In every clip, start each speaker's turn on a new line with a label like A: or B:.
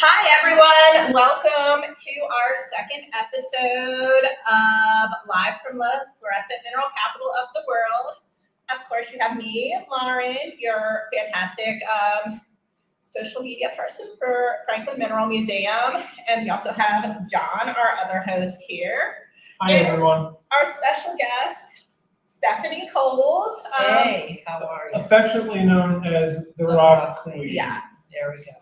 A: Hi, everyone. Welcome to our second episode of Live from the Fluorescent Mineral Capital of the World. Of course, you have me, Lauren, your fantastic social media person for Franklin Mineral Museum. And we also have John, our other host here.
B: Hi, everyone.
A: Our special guest, Stephanie Coles.
C: Hey, how are you?
B: Affectionately known as the Rock Queen.
A: Yes.
C: There we go.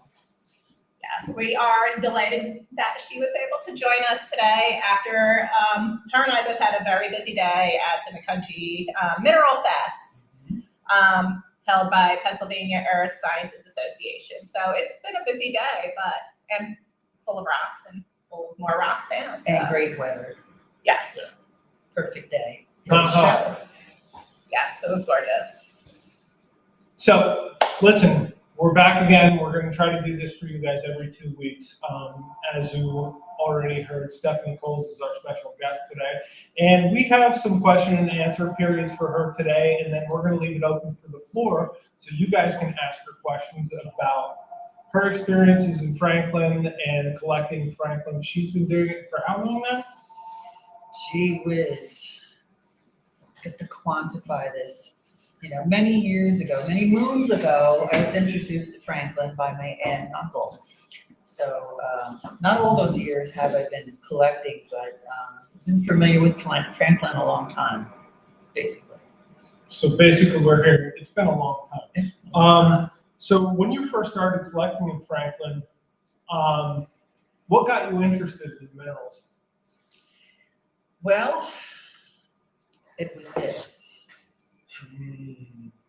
A: Yes, we are delighted that she was able to join us today after her and I both had a very busy day at the Nakunji Mineral Fest held by Pennsylvania Earth Sciences Association. So it's been a busy day, and full of rocks and full of more rocks now. So.
C: And great weather.
A: Yes.
C: Perfect day.
A: Yes, it was gorgeous.
B: So, listen, we're back again. We're going to try to do this for you guys every 2 weeks. As you already heard, Stephanie Coles is our special guest today. And we have some question and answer periods for her today, and then we're going to leave it open for the floor so you guys can ask her questions about her experiences in Franklin and collecting Franklin. She's been doing it for how long now?
C: Gee whiz. Get to quantify this. You know, many years ago, many moons ago, I was introduced to Franklin by my aunt and uncle. So not all those years have I been collecting, but I've been familiar with Franklin a long time, basically.
B: So basically we're here. It's been a long time.
C: It's been a long time.
B: So when you first started collecting in Franklin, what got you interested in minerals?
C: Well, it was this.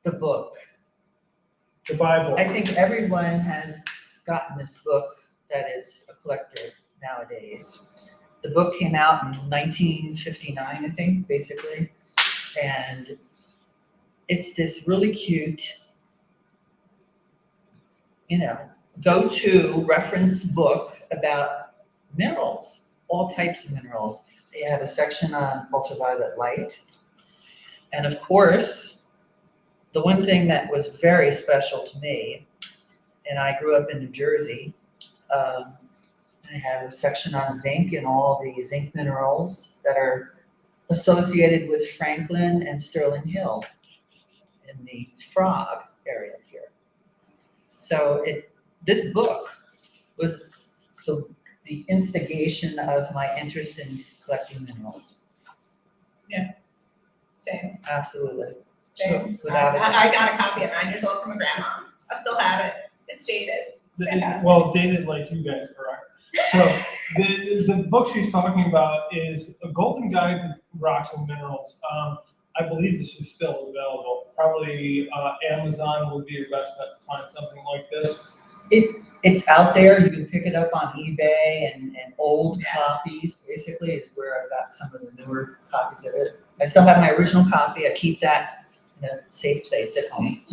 C: The book.
B: The Bible.
C: I think everyone has gotten this book that is a collector nowadays. The book came out in 1959, I think, basically. And it's this really cute, go-to reference book about minerals, all types of minerals. They had a section on ultraviolet light. And of course, the one thing that was very special to me, and I grew up in New Jersey, I had a section on zinc and all the zinc minerals that are associated with Franklin and Sterling Hill in the Frog area here. So this book was the instigation of my interest in collecting minerals.
A: Yeah. Same.
C: Absolutely.
A: Same.
C: Without it.
A: I got a copy at 9 years old from a grandma. I still have it. It's dated. It's fantastic.
B: Well, dated like you guys, correct? So the book she's talking about is A Golden Guide to Rocks and Minerals. I believe this is still available. Probably Amazon would be your best bet to find something like this.
C: It's out there. You can pick it up on eBay and old copies, basically, is where I've got some of the newer copies of it. I still have my original copy. I keep that in a safe place at home.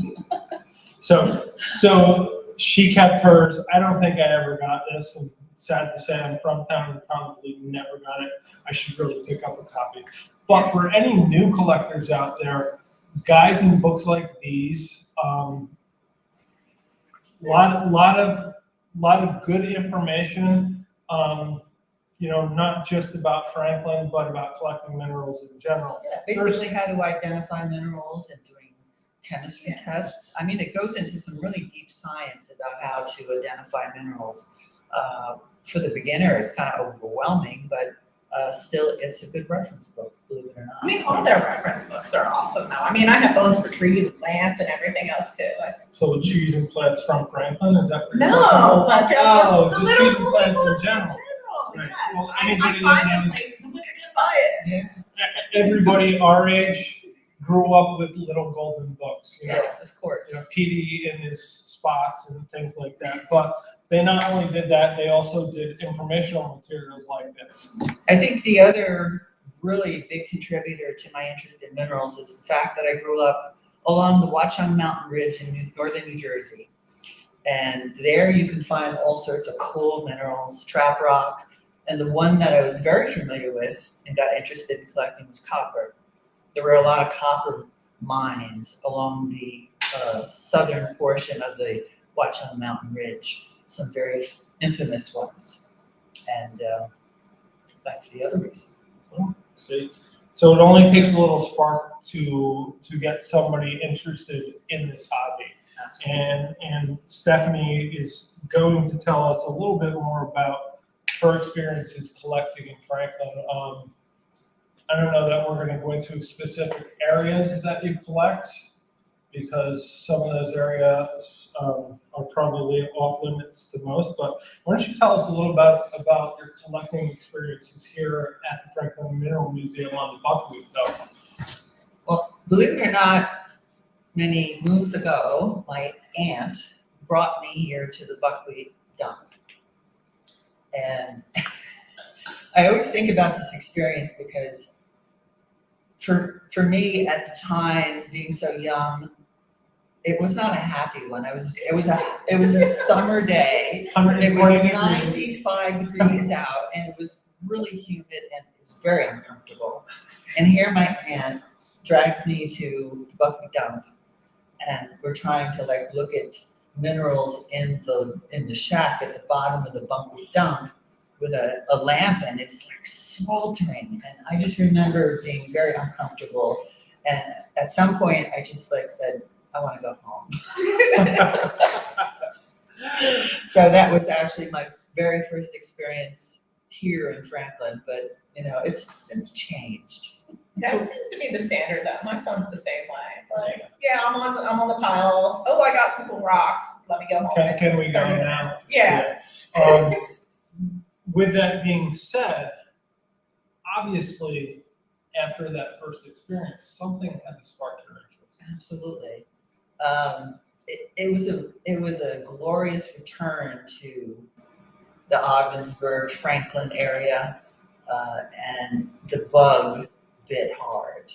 B: So she kept hers. I don't think I ever got this. And sad to say, I'm from town and probably never got it. I should really pick up a copy. But for any new collectors out there, guides and books like these, lot of good information. Not just about Franklin, but about collecting minerals in general.
C: Yeah, basically how to identify minerals and doing chemistry tests. I mean, it goes into some really deep science about how to identify minerals. For the beginner, it's kind of overwhelming, but still, it's a good reference book, believe it or not.
A: I mean, all their reference books are awesome, though. I mean, I have bones for trees and plants and everything else, too. I think.
B: So the trees and plants from Franklin, is that what you're
A: No,
B: talking about?
A: but
B: just
A: just
B: trees and plants in
A: books
B: general. Right.
A: Yes.
B: Well,
A: I
B: anybody
A: find
B: that
A: them
B: knows-
A: places. I'm like, I can't buy it.
C: Yeah.
B: Everybody our age grew up with little golden books.
C: Yes, of course.
B: PD in his spots and things like that. But they not only did that, they also did informational materials like this.
C: I think the other really big contributor to my interest in minerals is the fact that I grew up along the Watchung Mountain Ridge in northern New Jersey. And there you can find all sorts of cool minerals, trap rock. And the one that I was very familiar with and got interested in collecting was copper. There were a lot of copper mines along the southern portion of the Watchung Mountain Ridge. some very infamous ones. And that's the other reason.
B: See, so it only takes a little spark to get somebody interested in this hobby.
C: Absolutely.
B: And Stephanie is going to tell us a little bit more about her experiences collecting in Franklin. I don't know that we're going to go into specific areas that you collect, because some of those areas are probably off limits to most. But why don't you tell us a little about your collecting experiences here at the Franklin Mineral Museum on the Buckwheat Dump?
C: Well, believe it or not, many moons ago, my aunt brought me here to the Buckwheat Dump. And I always think about this experience because for me at the time, being so young, it was not a happy one. It was a summer day. It was 95 degrees out, and it was really humid, and it was very uncomfortable. And here my aunt drags me to the Buckwheat Dump, and we're trying to like look at minerals in the shack at the bottom of the Buckwheat Dump with a lamp, and it's like sweltering. And I just remember being very uncomfortable. And at some point, I just like said, I want to go home. So that was actually my very first experience here in Franklin, but you know, it's since changed.
A: That seems to be the standard though. My son's the same way. It's like, yeah, I'm on the pile. Oh, I got some cool rocks. Let me go home.
B: Can we go
A: 30
B: now?
A: minutes. Yeah.
B: With that being said, obviously, after that first experience, something had to spark your interest.
C: Absolutely. It was a glorious return to the Ogdensburg, Franklin area, and the bug bit hard.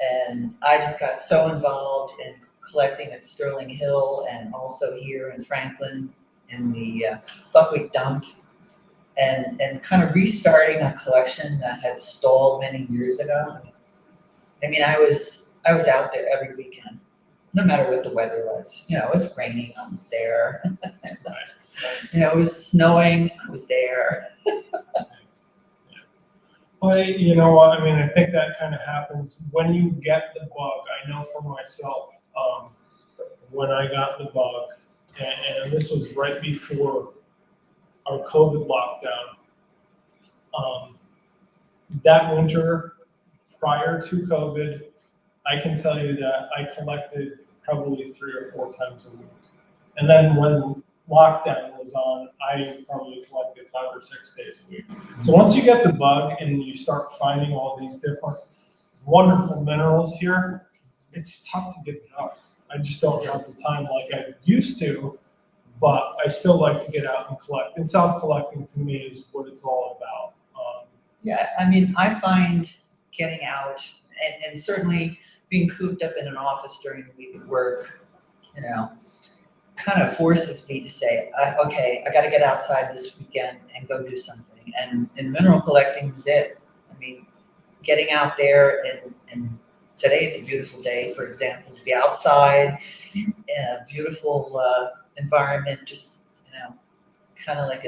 C: And I just got so involved in collecting at Sterling Hill and also here in Franklin in the Buckwheat Dump, and kind of restarting a collection that had stalled many years ago. I mean, I was out there every weekend, no matter what the weather was. You know, it was raining, I was there. You know, it was snowing, I was there.
B: Well, you know what, I mean, I think that kind of happens when you get the bug. I know for myself, when I got the bug, and this was right before our COVID lockdown, that winter prior to COVID, I can tell you that I collected probably 3 or 4 times a week. And then when lockdown was on, I probably collected 5 or 6 days a week. So once you get the bug and you start finding all these different wonderful minerals here, it's tough to give it up. I just don't have the time like I used to, but I still like to get out and collect. And self-collecting to me is what it's all about.
C: Yeah, I mean, I find getting out and certainly being cooped up in an office during the week at work, you know, kind of forces me to say, okay, I got to get outside this weekend and go do something. And mineral collecting is it. I mean, getting out there and today's a beautiful day, for example, to be outside in a beautiful environment, just, you know, kind of like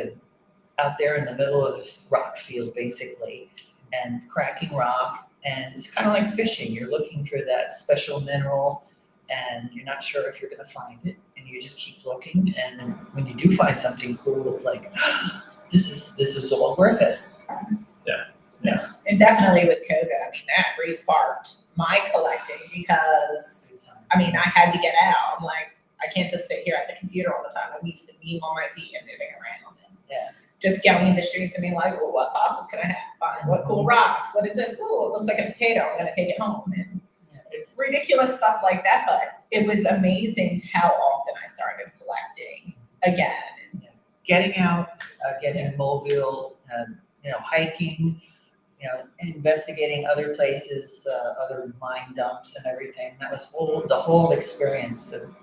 C: out there in the middle of a rock field, basically, and cracking rock. And it's kind of like fishing. You're looking for that special mineral, and you're not sure if you're going to find it, and you just keep looking. And when you do find something cool, it's like, this is all worth it.
A: Yeah. And definitely with COVID, I mean, that re-sparked my collecting because, I mean, I had to get out. I'm like, I can't just sit here at the computer all the time. I'm used to being on my feet and moving around. And
C: Yeah.
A: just going in the streets and being like, well, what fossils can I find? What cool rocks? What is this? Cool, it looks like a potato. I'm going to take it home. And it's ridiculous stuff like that, but it was amazing how often I started collecting again.
C: Getting out, getting mobile, you know, hiking, you know, investigating other places, other mine dumps and everything. That was the whole experience of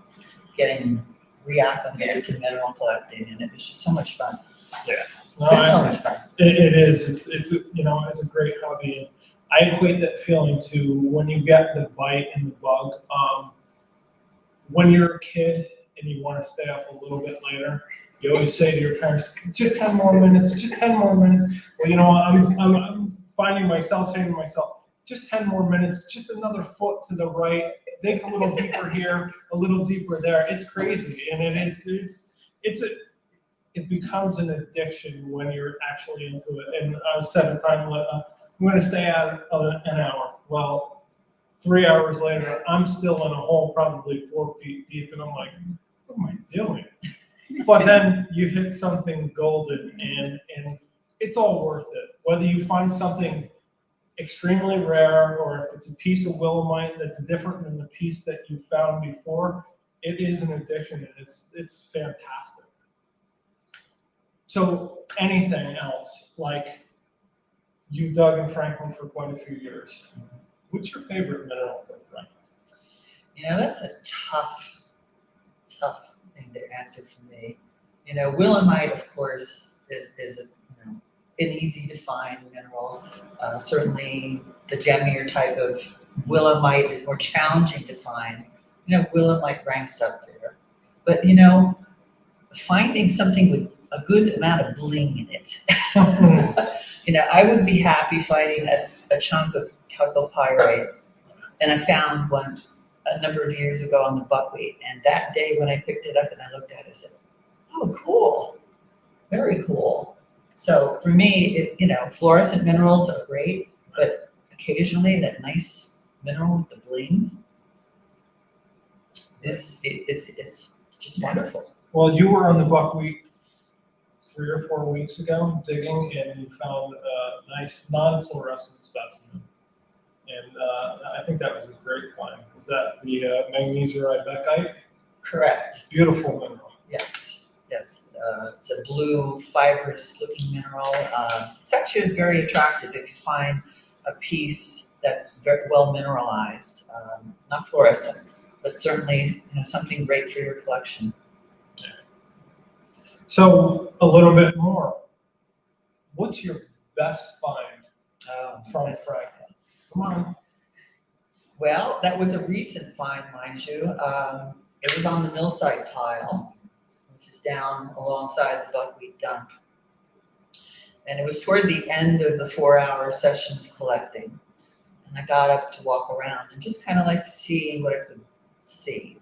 C: getting reacclimated to mineral collecting, and it was just so much fun.
B: Yeah.
C: It's been so much fun.
B: It is. It's you know, it's a great hobby. I equate that feeling to when you get the bite and the bug. When you're a kid and you want to stay up a little bit later, you always say to your parents, just 10 more minutes, just 10 more minutes. Well, you know, I'm finding myself saying to myself, just 10 more minutes, just another foot to the right, dig a little deeper here, a little deeper there. It's crazy, and it becomes an addiction when you're actually into it. And I was set a time limit. I'm going to stay out an hour. Well, 3 hours later, I'm still in a hole probably 4 feet deep, and I'm like, what am I doing? But then you hit something golden, and it's all worth it. Whether you find something extremely rare, or if it's a piece of willemite that's different than the piece that you found before, it is an addiction, and it's fantastic. So anything else, like you've dug in Franklin for quite a few years. What's your favorite mineral from Franklin?
C: You know, that's a tough thing to answer for me. You know, willemite, of course, is a, you know, an easy to find mineral. Certainly the gemmier type of willemite is more challenging to find. You know, willemite ranks up there. But, you know, finding something with a good amount of bling in it. You know, I would be happy finding a chunk of chalcopyrite, and I found one a number of years ago on the buckwheat. And that day when I picked it up and I looked at it, I said, "Oh, cool, very cool." So for me, you know, fluorescent minerals are great, but occasionally that nice mineral with the bling it's just wonderful.
B: Well, you were on the buckwheat 3 or 4 weeks ago digging, and you found a nice non-fluorescent specimen. And I think that was a great find. Was that the magnesioribecite?
C: Correct.
B: Beautiful mineral.
C: Yes. It's a blue, fibrous-looking mineral. It's actually very attractive if you find a piece that's very well mineralized, not fluorescent, but certainly, you know, something great for your collection.
B: So a little bit more. What's your best find from Franklin? Come on.
C: Well, that was a recent find, mind you. It was on the millside pile, which is down alongside the buckwheat dump. And it was toward the end of the 4-hour session of collecting. And I got up to walk around and just kind of like see what I could see.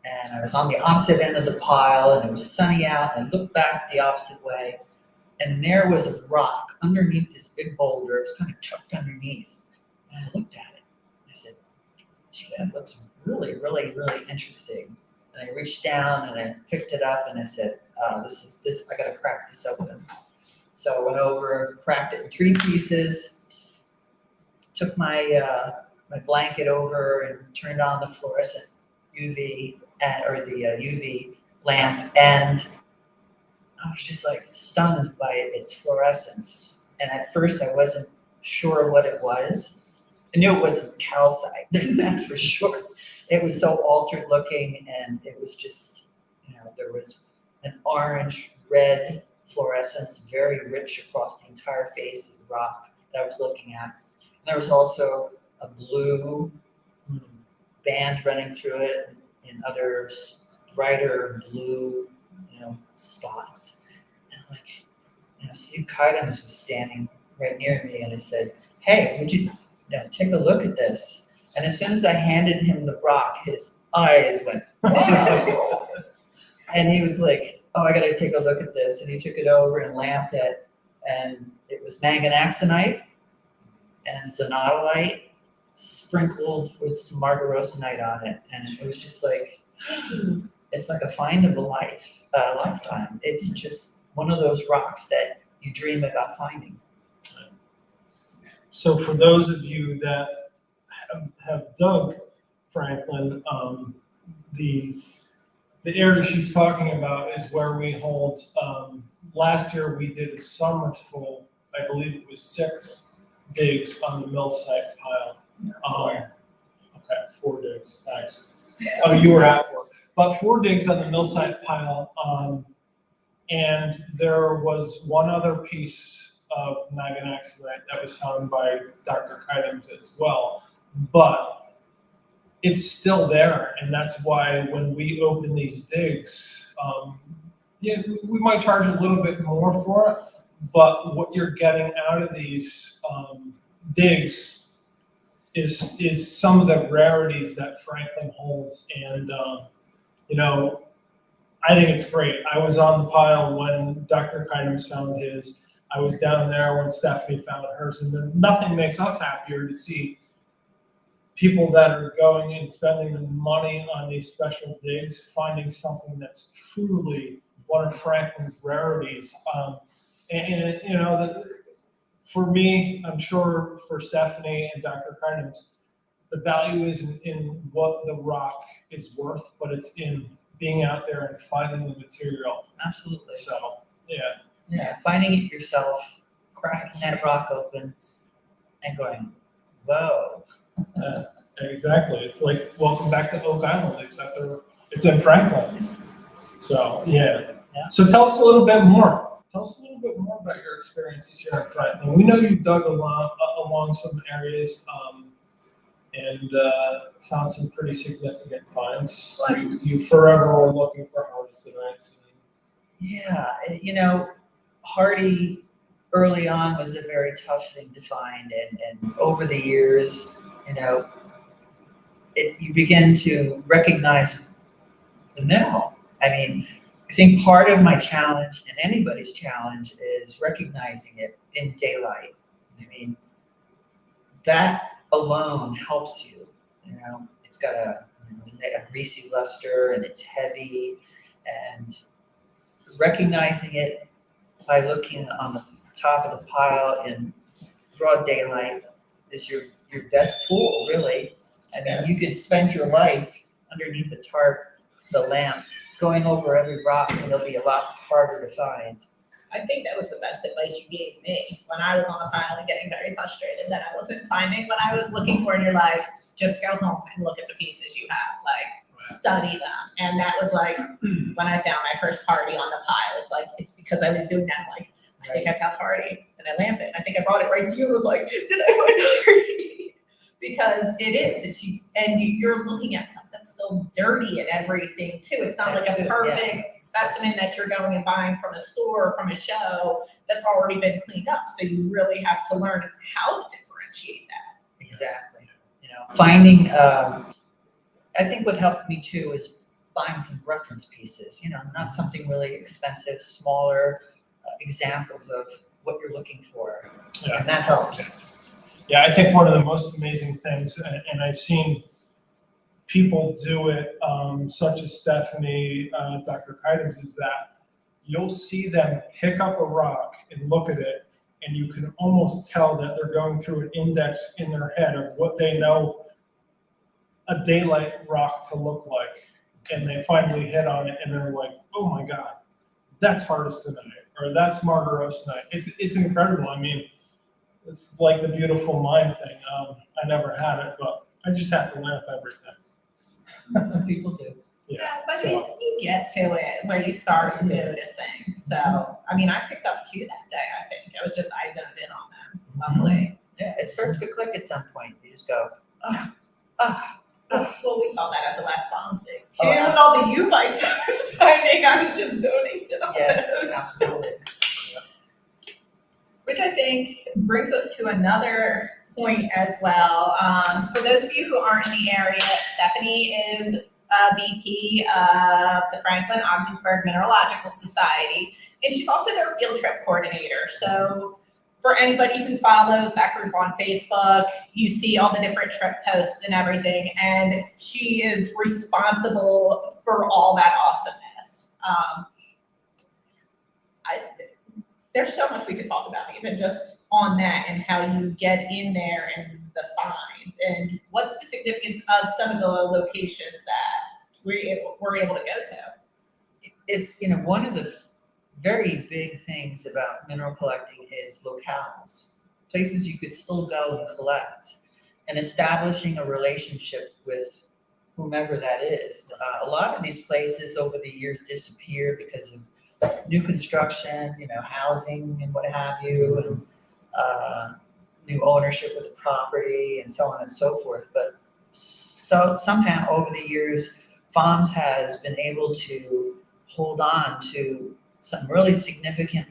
C: And I was on the opposite end of the pile, and it was sunny out, and I looked back the opposite way, and there was a rock underneath this big boulder. It was kind of tucked underneath. And I looked at it, and I said, "Gee, that looks really, really, really interesting." And I reached down and I picked it up, and I said, this, I gotta crack this open. So I went over, cracked it in 3 pieces, took my blanket over and turned on the fluorescent UV or the UV lamp, and I was just like stunned by its fluorescence. And at first I wasn't sure what it was. I knew it wasn't calcite, that's for sure. It was so altered looking, and it was just, you know, there was an orange-red fluorescence, very rich across the entire face of the rock that I was looking at. And there was also a blue band running through it, and other brighter blue, you know, spots. And like, you know, Steve Kidams was standing right near me, and I said, "Hey, would you know, take a look at this?" And as soon as I handed him the rock, his eyes went, "Whoa!" And he was like, "Oh, I gotta take a look at this." And he took it over and lamped it, and it was manganaxonite and zonodolite sprinkled with some margarosinite on it. And it was just like, it's like a find of a lifetime. It's just one of those rocks that you dream about finding.
B: So for those of you that have dug Franklin, the area she's talking about is where we hold, last year we did a summer full, I believe it was 6 digs on the mill site pile. Okay, 4 digs, thanks. Oh, you were at 4. But 4 digs on the mill site pile, and there was one other piece of manganaxonite that was found by Dr. Kidams as well. But it's still there, and that's why when we open these digs, yeah, we might charge a little bit more for it, but what you're getting out of these digs is some of the rarities that Franklin holds, and you know, I think it's great. I was on the pile when Dr. Kynams found his. I was down there when Stephanie found hers, and then nothing makes us happier to see people that are going and spending the money on these special digs, finding something that's truly one of Franklin's rarities. And you know, for me, I'm sure for Stephanie and Dr. Kynams, the value isn't in what the rock is worth, but it's in being out there and finding the material.
C: Absolutely.
B: So, yeah.
C: Yeah, finding it yourself, cracking that rock open, and going, whoa.
B: Exactly. It's like welcome back to Oak Island, except it's in Franklin. So, yeah. So tell us a little bit more. Tell us a little bit more about your experiences here in Franklin. We know you've dug along some areas and found some pretty significant finds. You forever were looking for artistanites.
C: Yeah, you know, Hardy early on was a very tough thing to find, and over the years, you know, you begin to recognize the mineral. I mean, I think part of my challenge and anybody's challenge is recognizing it in daylight. I mean, that alone helps you. You know, it's got a greasy luster and it's heavy, and recognizing it by looking on the top of the pile in broad daylight is your best tool, really. I mean, you could spend your life underneath the tarp, the lamp, going over every rock, and it'll be a lot harder to find.
A: I think that was the best advice you gave me when I was on the pile and getting very frustrated that I wasn't finding what I was looking for. And you're like, just go home and look at the pieces you have, like study them. And that was like when I found my first Hardy on the pile. It's like, it's because I was doing that. Like, I think I found Hardy, and I lamp it. I think I brought it right to you and was like, did I find Hardy? Because it is, it's you, and you're looking at stuff that's still dirty and everything too. It's not like a perfect specimen that you're going and buying from a store or from a show that's already been cleaned up. So you really have to learn how to differentiate that.
C: Exactly. You know, finding, I think what helped me too is buying some reference pieces, you know, not something really expensive, smaller examples of what you're looking for.
B: Yeah.
C: And that helps.
B: Yeah, I think one of the most amazing things, and I've seen people do it, such as Stephanie, Dr. Kynams, is that you'll see them pick up a rock and look at it, and you can almost tell that they're going through an index in their head of what they know a daylight rock to look like. And they finally hit on it, and they're like, oh my God, that's hardestonite, or that's margarosinite. It's incredible. I mean, it's like the beautiful mind thing. I never had it, but I just have to lamp everything.
C: Some people do.
A: Yeah, but you get to it where you start noticing. So, I mean, I picked up 2 that day, I think. It was just I zoned in on them. Lovely.
C: Yeah, it starts to click at some point. You just go,
A: Well, we saw that at the last bomb stick too.
C: Oh, yeah.
A: With all the U-bites I was finding, I was just zoning in on
C: yes,
A: those.
C: absolutely.
A: Which I think brings us to another point as well. For those of you who aren't in the area, Stephanie is VP of the Franklin Ogdensburg Mineralogical Society, and she's also their field trip coordinator. So for anybody who follows that group on Facebook, you see all the different trip posts and everything, and she is responsible for all that awesomeness. There's so much we could talk about, even just on that and how you get in there and the finds and what's the significance of some of the locations that we're able to go to.
C: It's, you know, one of the very big things about mineral collecting is locales, places you could still go and collect, and establishing a relationship with whomever that is. A lot of these places over the years disappear because of new construction, you know, housing and what have you, and new ownership of the property and so on and so forth. But So somehow over the years, FOMS has been able to hold on to some really significant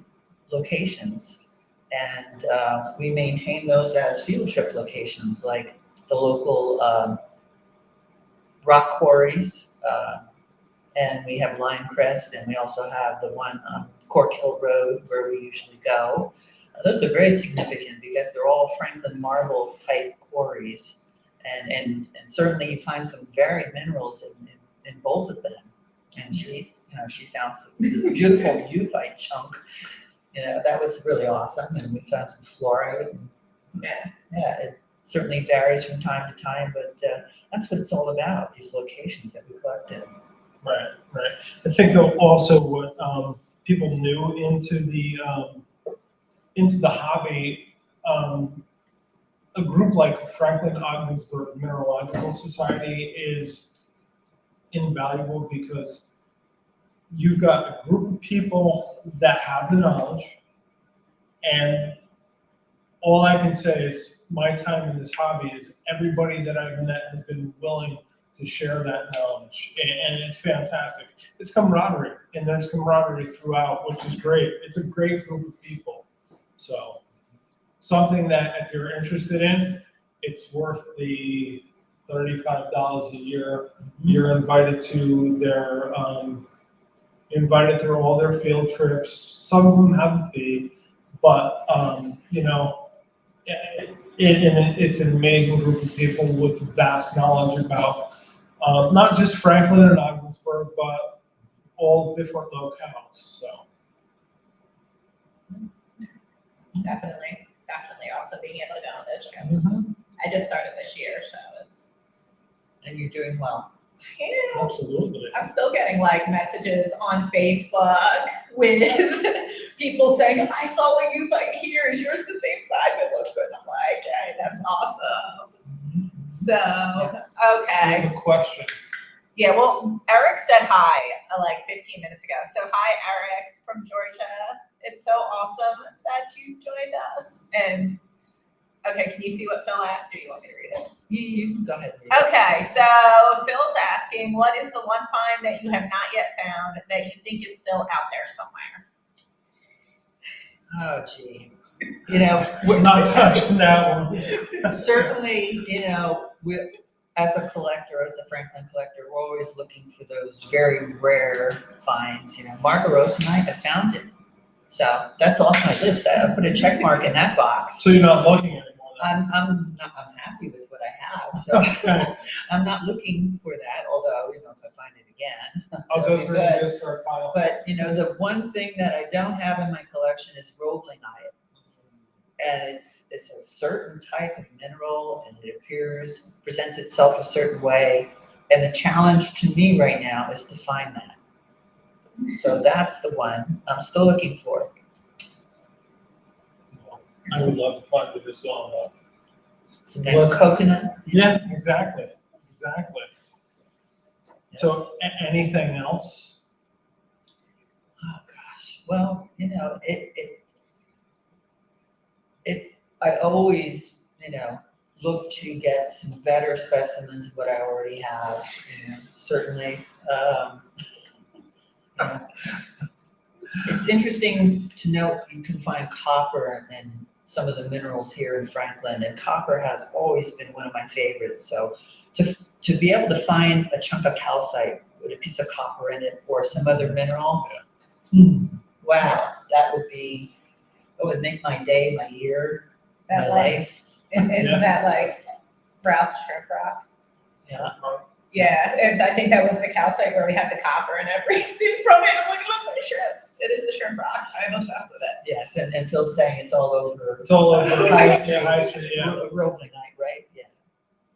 C: locations. And we maintain those as field trip locations, like the local rock quarries, and we have Lime Crest, and we also have the one on Cork Hill Road where we usually go. Those are very significant because they're all Franklin marble type quarries, and certainly you find some varied minerals in both of them. And she found this beautiful euphite chunk. That was really awesome, and we found some fluorite. Yeah, it certainly varies from time to time, but that's what it's all about, these locations that we collected.
B: Right. I think also what people new into the hobby, a group like Franklin Ogdensburg Mineralogical Society is invaluable because you've got a group of people that have the knowledge, and all I can say is my time in this hobby is everybody that I've met has been willing to share that knowledge, and it's fantastic. It's camaraderie, and there's camaraderie throughout, which is great. It's a great group of people. So something that if you're interested in, it's worth the $35 a year. You're invited to their invited through all their field trips. Some of them have a fee, but it's an amazing group of people with vast knowledge about not just Franklin and Ogdensburg, but all different locales. So
A: Definitely also being able to go on those trips. I just started this year, so it's.
C: And you're doing well.
A: Yeah.
B: absolutely.
A: I'm still getting messages on Facebook with people saying, I saw a euphite here. Is yours the same size it looks? And I'm like, hey, that's awesome. So, okay.
B: I have a question.
A: Yeah, well, Eric said hi 15 minutes ago. So hi, Eric from Georgia. It's so awesome that you joined us. And okay, can you see what Phil asked, or do you want me to read it?
C: You can go ahead.
A: Okay, so Phil's asking, what is the one find that you have not yet found that you think is still out there somewhere?
C: Oh, gee.
B: We're not touching that one.
C: Certainly, as a collector, as a Franklin collector, we're always looking for those very rare finds. Margarosinite, I found it. So that's off my list. I put a check mark in that box.
B: So you're not looking anymore.
C: I'm happy with what I have. So
B: Okay.
C: I'm not looking for that, although, if I find it again.
B: I'll
C: it'll
B: go
C: be
B: through
C: good.
B: the discard pile.
C: But, the one thing that I don't have in my collection is roeblinite. And it's a certain type of mineral, and it presents itself a certain way. And the challenge to me right now is to find that. So that's the one I'm still looking for.
B: I would love to find it as well, though.
C: Some nice coconut.
B: Yeah, exactly.
C: Yes.
B: So anything else?
C: Oh gosh. Well, I always, look to get some better specimens of what I already have. Certainly. It's interesting to note you can find copper in some of the minerals here in Franklin, and copper has always been one of my favorites. So to be able to find a chunk of calcite with a piece of copper in it or some other mineral, wow, that would make my day, my year, my life.
A: And that Ralph's shrimp rock.
C: Yeah.
A: Yeah, and I think that was the calcite where we had the copper and everything from it. I'm like, look, my shrimp. It is the shrimp rock. I'm obsessed with it.
C: Yes, and Phil's saying it's all over.
B: It's all over.
C: High Street.
B: Yeah, High Street, yeah.
C: Roeblinite, right? Yeah.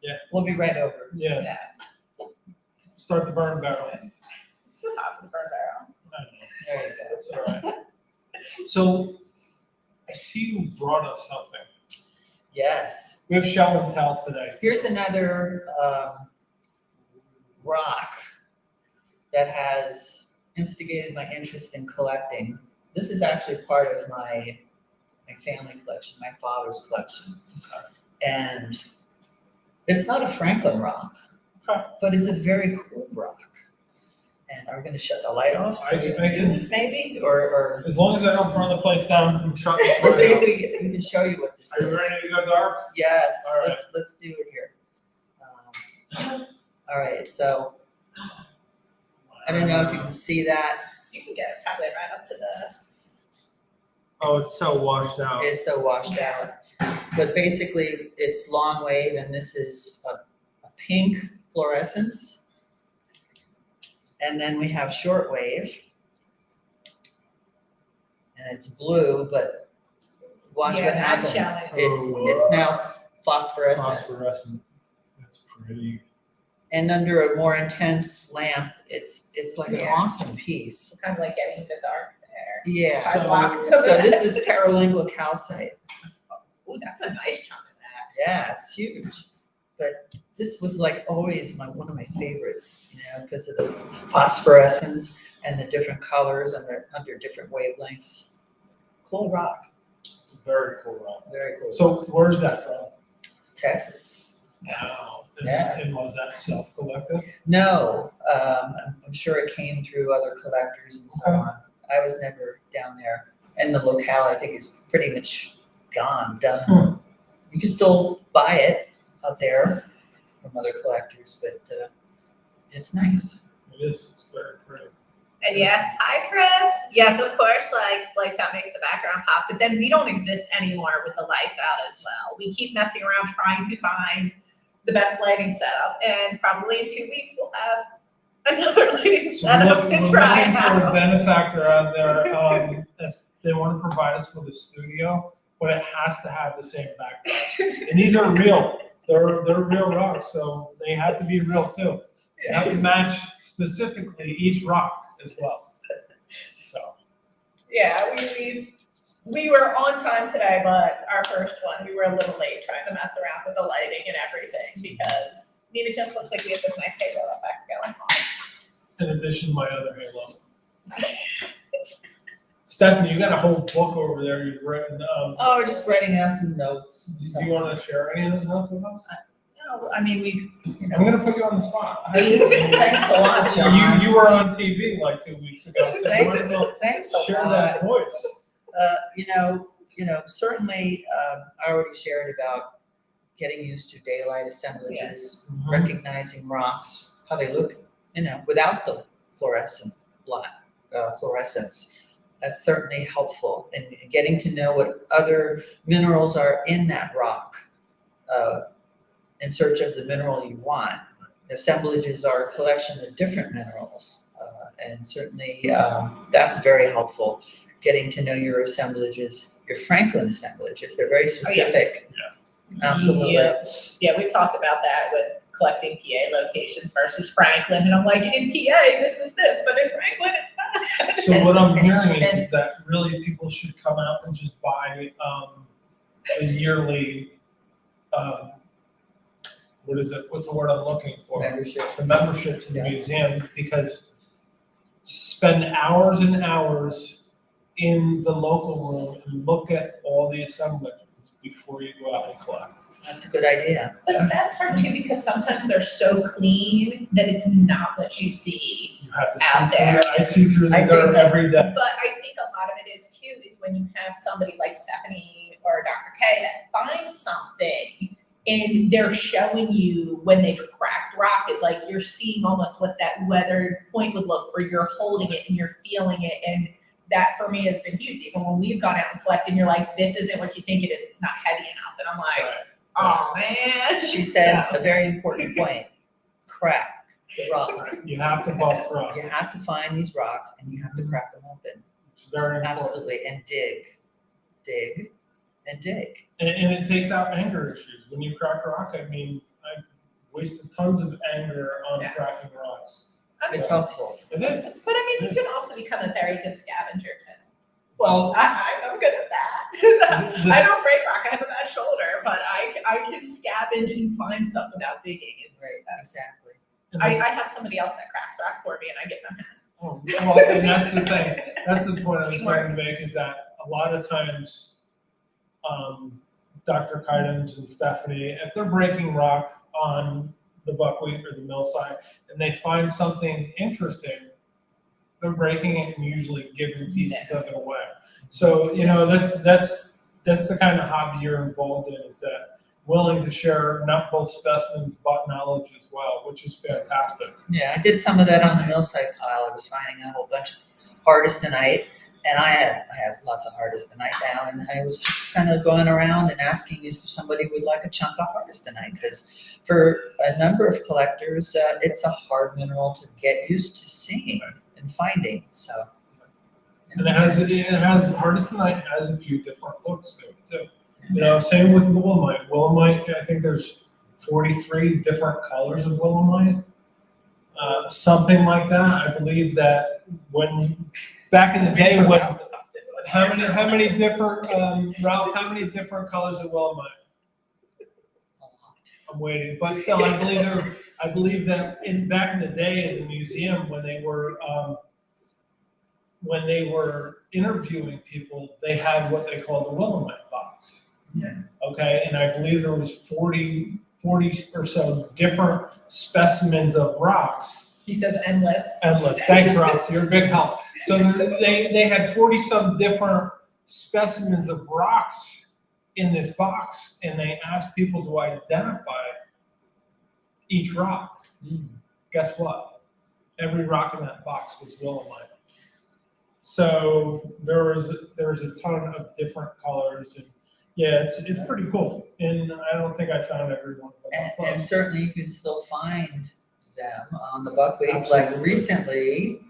B: Yeah.
C: We'll be right over.
B: Yeah.
A: Yeah.
B: Start the burn barrel.
A: It's the top of the burn barrel.
B: I know.
C: There you go.
B: It's all right. So I see you brought us something.
C: Yes.
B: We have show and tell today.
C: Here's another rock that has instigated my interest in collecting. This is actually part of my family collection, my father's collection. And it's not a Franklin rock.
B: Okay.
C: but it's a very cool rock. And are we gonna shut the light off?
B: I can-
C: Use maybe, or
B: As long as I don't burn the place down, I'm shutting the
C: let's see
B: place
C: if we can show you what this
B: Are you
C: is.
B: ready to go dark?
C: Yes,
B: All right.
C: let's do it here. All right, so I don't know if you can see that.
A: You can get it probably right up to the.
B: Oh, it's so washed out.
C: It's so washed out. But basically, it's long wave, and this is a pink fluorescence. And then we have short wave. And it's blue, but watch
A: Yeah,
C: what
A: that's
C: happens.
A: showing.
C: It's now phosphorescent.
B: Phosphorescent. That's pretty.
C: And under a more intense lamp, it's like an
A: Yeah.
C: awesome piece.
A: It's kind of like getting the dark there.
C: Yeah.
B: So-
A: Sidewalks.
C: So this is perilingual calcite.
A: Ooh, that's a nice chunk of that.
C: Yeah, it's huge. But this was like always one of my favorites, because of the phosphorescence and the different colors under different wavelengths. Cool rock,
B: It's a very cool rock.
C: very cool.
B: So where's that from?
C: Texas.
B: Wow.
C: Yeah.
B: And was that self-collected?
C: No, I'm sure it came through other collectors and so
B: Okay.
C: on. I was never down there. And the locale, I think, is pretty much gone, done.
B: Hmm.
C: You can still buy it out there from other collectors, but it's nice.
B: It is. It's very pretty.
A: And yeah, hi Chris. Yes, of course, like lights out makes the background pop, but then we don't exist anymore with the lights out as well. We keep messing around trying to find the best lighting setup, and probably in 2 weeks we'll have another lighting
B: So we're
A: setup
B: looking,
A: to
B: we're
A: try
B: looking for a
A: out.
B: benefactor out there. If they want to provide us with a studio, but it has to have the same background. And these are real. They're real rocks, so they have to be real too. They have to match specifically each rock as well. So
A: Yeah, we were on time today, but our first one, we were a little late trying to mess around with the lighting and everything because it just looks like we have this nice halo effect going on.
B: in addition to my other halo. Stephanie, you got a whole book over there you've written.
C: Oh, we're just writing out some notes.
B: Do you want to share any of those notes with us?
C: No, I mean, we,
B: I'm going to put you on the spot. How do you-
C: Thanks a lot, John.
B: You were on TV like 2 weeks ago, so
C: Thanks.
B: you want
C: Thanks
B: to
C: a
B: share
C: lot.
B: that voice.
C: Certainly, I already shared about getting used to daylight assemblages,
B: Mhm.
C: recognizing rocks, how they look, without the fluorescence. That's certainly helpful in getting to know what other minerals are in that rock, in search of the mineral you want. Assemblages are a collection of different minerals, and certainly that's very helpful. Getting to know your assemblages, your Franklin assemblages, they're very specific. Absolutely.
A: Yeah, we've talked about that with collecting PA locations versus Franklin, and I'm like, in PA, this is this, but in Franklin, it's not.
B: So what I'm hearing is that really people should come out and just buy a yearly, what is it? What's the word I'm looking for?
C: Membership.
B: The membership to the
C: Yeah.
B: museum, because spend hours and hours in the local room and look at all the assemblages before you go out and collect.
C: That's a good idea.
A: But that's hard too because sometimes they're so clean that it's not what you see.
B: You have to
A: Out
B: see through
A: there.
B: it. I see through the
C: I think
B: dirt
C: that-
B: every day.
A: But I think a lot of it is too is when you have somebody like Stephanie or Dr. K that finds something and they're showing you when they've cracked rock is like you're seeing almost what that weathered point would look, or you're holding it and you're feeling it, and that for me has been huge. Even when we've gone out and collected, and you're like, this isn't what you think it is. It's not heavy enough, and I'm like, oh man.
C: She said
A: So-
C: a very important point, crack the rock.
B: You have to bust rock.
C: You have to find these rocks and you have to crack them open.
B: It's very important.
C: Absolutely, and dig, and dig.
B: And it takes out anger issues. When you crack rock, I mean, I've wasted tons of anger on
A: Yeah.
B: cracking rocks.
C: It's helpful.
B: It is.
A: But I mean, you can also become a very good scavenger too.
B: Well,
A: I'm good at that.
B: The-
A: I don't break rock. I have a bad shoulder, but I can scavenge and find stuff without digging. It's,
C: Right, exactly.
A: I have somebody else that cracks rock for me, and I give them half.
B: Oh, well, and that's the thing. That's the point I was trying to make, is that a lot of times, Dr. Kidams and Stephanie, if they're breaking rock on the buckwheat or the mill side, and they find something interesting, they're breaking it and usually giving pieces of it away. So, that's the kind of hobby you're involved in, is that willing to share not both specimens, but knowledge as well, which is fantastic.
C: Yeah, I did some of that on the mill site pile. I was finding a whole bunch of hardestonite, and I have lots of hardestonite now, and I was just kind of going around and asking if somebody would like a chunk of hardestonite, because for a number of collectors, it's a hard mineral to get used to seeing and finding. So,
B: And hardestonite has a few different looks to it too. Same with willemite. Willemite, I think there's 43 different colors of willemite, something like that. I believe that back in the day, how many different Ralph? How many different colors of willemite? I'm waiting, but still, I believe that back in the day in the museum when they were interviewing people, they had what they called the willemite box.
C: Yeah.
B: Okay, and I believe there was 40 or so different specimens of rocks.
A: He says endless.
B: Endless. Thanks, Ralph. You're a big help. So they had 40 some different specimens of rocks in this box, and they asked people to identify each rock. Guess what? Every rock in that box was willemite. So there was a ton of different colors, and yeah, it's pretty cool. And I don't think I found every one of them.
C: and certainly you can still find them on the buckwheat.
B: Absolutely.
C: Like recently,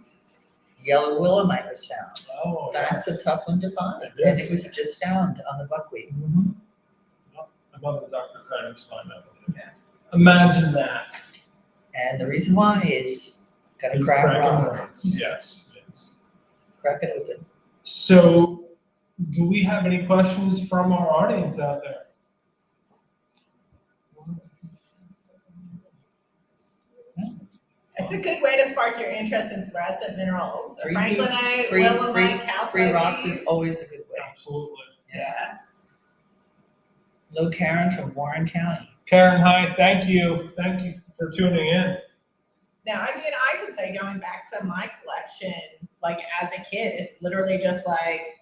C: yellow willemite was found.
B: Oh,
C: That's a tough one to find,
B: It
C: and
B: is.
C: it was just found on the buckwheat.
B: Mm-hmm. My mother, Dr. Kreider's find out.
C: Yeah.
B: Imagine that.
C: And the reason why is gotta
B: You
C: crack
B: crack 'em
C: rock,
B: once. Yes.
C: crack it open.
B: So, do we have any questions from our audience out there?
A: It's a good way to spark your interest in fluorescent minerals. Franklinite,
C: free
A: willemite, calcite.
C: free rocks is always a good way.
B: Absolutely.
A: Yeah.
C: Hello, Karen from Warren County.
B: Karen, hi. Thank you. Thank you for tuning in.
A: Now, I mean, I can say going back to my collection, like as a kid, it's literally just like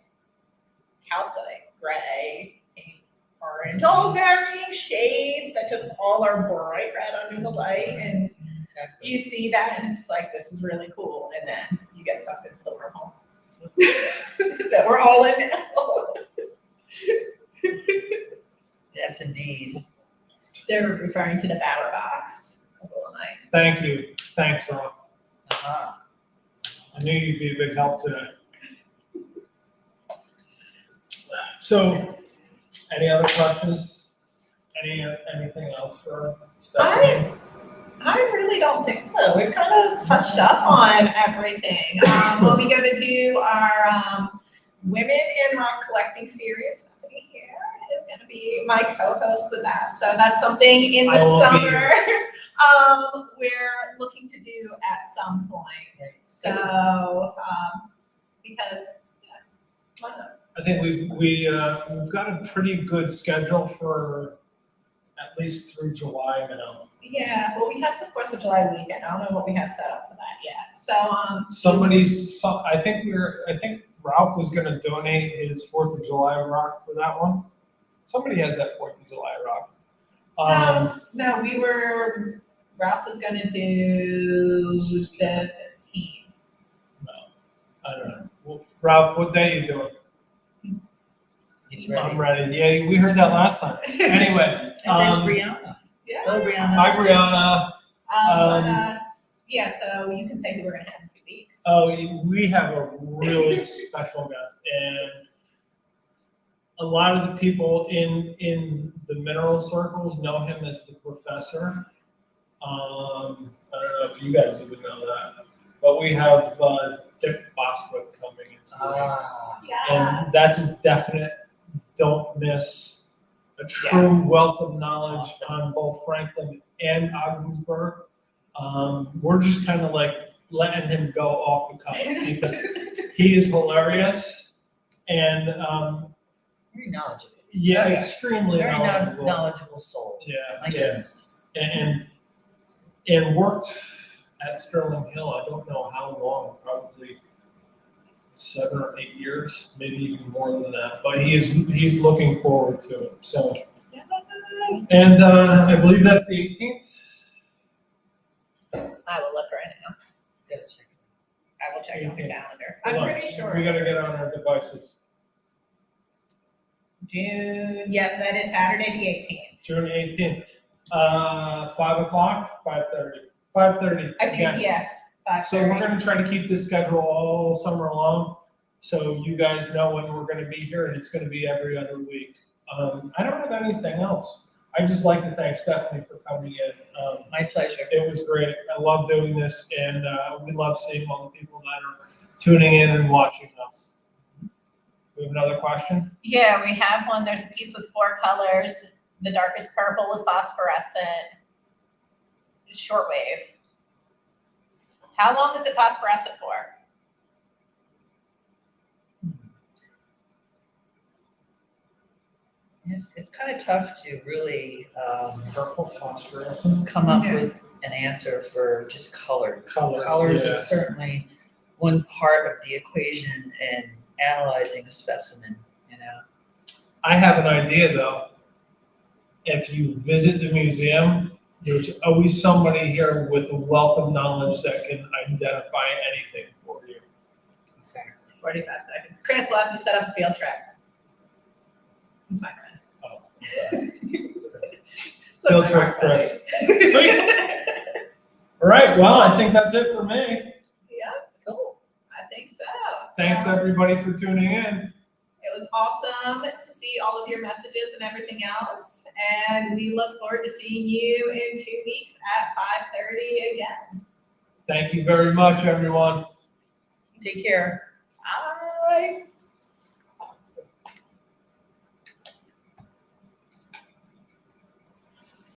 A: calcite, gray, pink, orange, all varying shades that just all are bright red under the light. And
C: Exactly.
A: you see that and it's just like, this is really cool. And then you get sucked into the wormhole that we're all in now.
C: Yes, indeed.
A: They're referring to the batter box of willemite.
B: Thank you. Thanks, Rob.
C: Uh-huh.
B: I knew you'd be a big help today. So, any other questions? Anything else for Stephanie?
A: I really don't think so. We've kind of touched up on everything. When we go to do our Women in Rock Collecting series, Stephanie here is going to be my co-host with that. So that's something in the
B: I will be
A: summer we're looking to do at some point. So because why not?
B: I think we've got a pretty good schedule for at least through July now.
A: Yeah, well, we have the 4th of July weekend. I don't know what we have set up for that yet. So
B: I think Ralph was going to donate his 4th of July rock for that one. Somebody has that 4th of July rock.
A: no, Ralph was going to do the 15th.
B: No, I don't know. Well, Ralph, what day are you doing?
C: He's ready.
B: I'm ready. Yeah, we heard that last time. Anyway,
C: And there's Brianna.
A: Yeah.
C: Hello, Brianna.
B: hi, Brianna.
A: Yeah, so you can say who we're going to have in 2 weeks.
B: Oh, we have a really special guest, and a lot of the people in the mineral circles know him as the professor. I don't know if you guys even know that, but we have Dick Bostwick coming in 2 weeks.
A: Yes.
B: And that's a definite don't miss. A true wealth of knowledge on both Franklin and Ogdensburg. We're just kind of like letting him go off the cuff because he is hilarious and
C: Very knowledgeable.
B: extremely
C: Very
B: knowledgeable.
C: knowledgeable soul.
B: Yeah,
C: My
B: yeah.
C: goodness.
B: And and worked at Sterling Hill. I don't know how long, probably 7 or 8 years, maybe even more than that. But he's looking forward to it. So, and I believe that's the 18th.
A: I will look right now.
C: Gotta check.
A: I will check on the
B: 18th.
A: calendar.
B: Hold
A: I'm
B: on.
A: pretty sure.
B: We gotta get on our devices.
A: June, yep, that is Saturday the 18th.
B: June 18th. 5 o'clock, 5:30. 5:30.
A: I think,
B: again.
A: yeah, 5:30.
B: So we're gonna try to keep this schedule all summer long, so you guys know when we're gonna be here, and it's gonna be every other week. I don't have anything else. I just like to thank Stephanie for coming in.
C: My pleasure.
B: It was great. I love doing this, and we love seeing all the people that are tuning in and watching us. We have another question?
A: Yeah, we have one. There's a piece with 4 colors. The darkest purple is phosphorescent. It's shortwave. How long is it phosphorescent for?
C: It's kind of tough to really
B: Purple phosphorescent.
C: come up
A: Yeah.
C: with an answer for just colors.
B: Colors, yeah.
C: is certainly one part of the equation in analyzing a specimen, you know.
B: I have an idea though. If you visit the museum, there's always somebody here with a wealth of knowledge that can identify anything for you.
C: Exactly.
A: 45 seconds. Chris, we'll have to set up a field trip. It's my friend.
B: Oh, okay.
A: It's
B: Field
A: my
B: trip,
A: heart,
B: Chris.
A: buddy.
B: Sweet. All right, well, I think that's it for me.
A: Yeah, cool. I think so.
B: Thanks
A: So,
B: everybody for tuning in.
A: it was awesome to see all of your messages and everything else. And we look forward to seeing you in 2 weeks at 5:30 again.
B: Thank you very much, everyone.
C: Take care.
A: Bye.